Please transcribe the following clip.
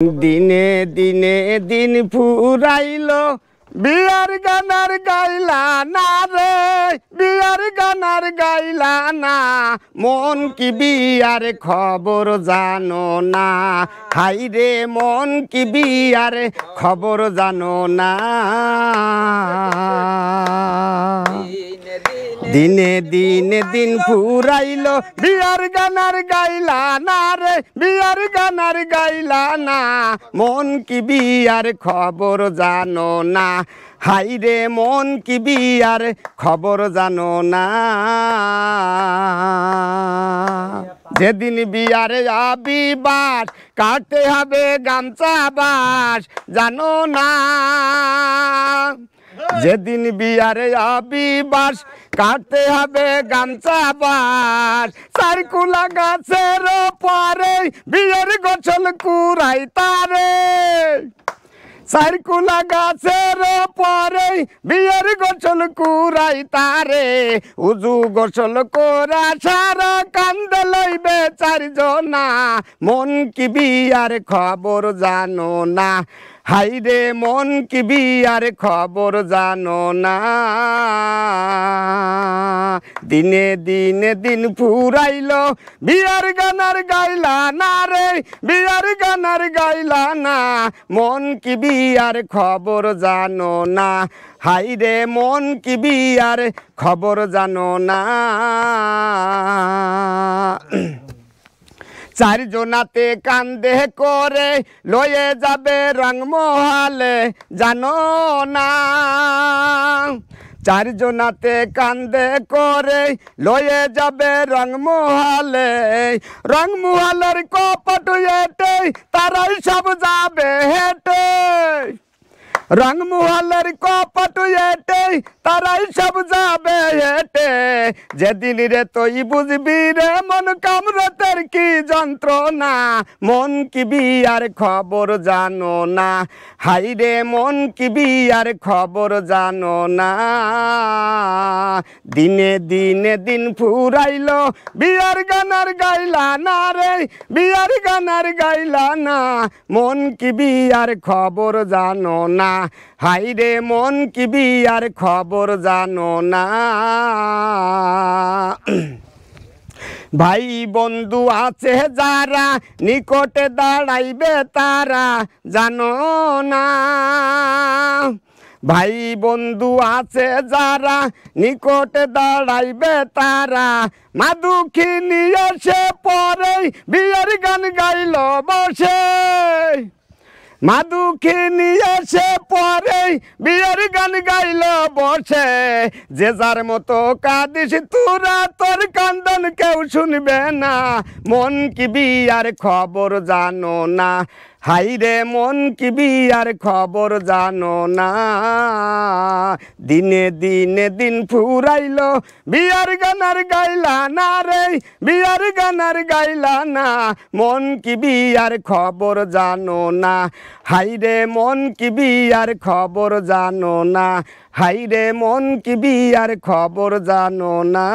দিনে দিনে দিন ফুরাইলো বিয়ার গানার গাইলা না রে, বিয়ার গানার গাইলা না, মন কি বিয়ার খবর জানো না, হাই রে মন কি বিয়ার খবর জানো না। দিনে দিনে দিন ফুরাইলো বিয়ার গানার গাইলা না রে, বিয়ার গানার গাইলা না, মন কি বিয়ার খবর জানো না, হাই রে মন কি বিয়ার খবর জানো না। যেদিন বিয়ারে যাবি বাস কাটতে হবে গামছা বাস জানো না, যেদিন বিয়ারে যাবি বাস কাটতে হবে গামছা বাস, চারকুলা গাছের পরে বিয়ের গোছল কুড়াই তারে, চারকুলা গাছের পরে বিয়ের গোছল কুড়াই তারে, উজু গোছল কোরা সারা কান্দে লইবে চারজনা, মন কি বিয়ার খবর জানো না, হাই রে মন কি বিয়ার খবর জানো না। দিনে দিনে দিন ফুরাইলো বিয়ার গানার গাইলা না রে, বিয়ার গানার গাইলা না, মন কি বিয়ার খবর জানো না, হাই রে মন কি বিয়ার খবর জানো না। চারজনাতে কান্দে করে লয়ে যাবে রংমহলে জানো না, চারজনাতে কান্দে করে লয়ে যাবে রংমহলে, রংমহলের কপট হেঁটে তারাই সব যাবে হেঁটে, রংমহলের কপট হেঁটে তারাই সব যাবে হেঁটে, যেদিন রে তুই বুঝবি রে মন কামরতের কি যন্ত্রণা, মন কি বিয়ার খবর জানো না, হাই রে মন কি বিয়ার খবর জানো না। দিনে দিনে দিন ফুরাইলো বিয়ার গানার গাইলা না রে, বিয়ার গানার গাইলা না, মন কি বিয়ার খবর জানো না, হাই রে মন কি বিয়ার খবর জানো না। ভাই বন্ধু আছে যারা নিকটে দাঁড়াইবে তারা জানো না, ভাই বন্ধু আছে যারা নিকটে দাঁড়াইবে তারা, মা দুঃখিনী এসে পরে বিয়ের গান গাইল বসে, মা দুঃখিনী এসে পরে বিয়ের গান গাইল বসে, যে যার মতো কাঁদিস তোরা তোর কান্দন কেউ শুনবে না, মন কি বিয়ার খবর জানো না, হাই রে মন কি বিয়ার খবর জানো না। দিনে দিনে দিন ফুরাইলো বিয়ার গানার গাইলা না রে, বিয়ার গানার গাইলা না, মন কি বিয়ার খবর জানো না, হাই রে মন কি বিয়ার খবর জানো না, হাই রে মন কি বিয়ার খবর জানো না।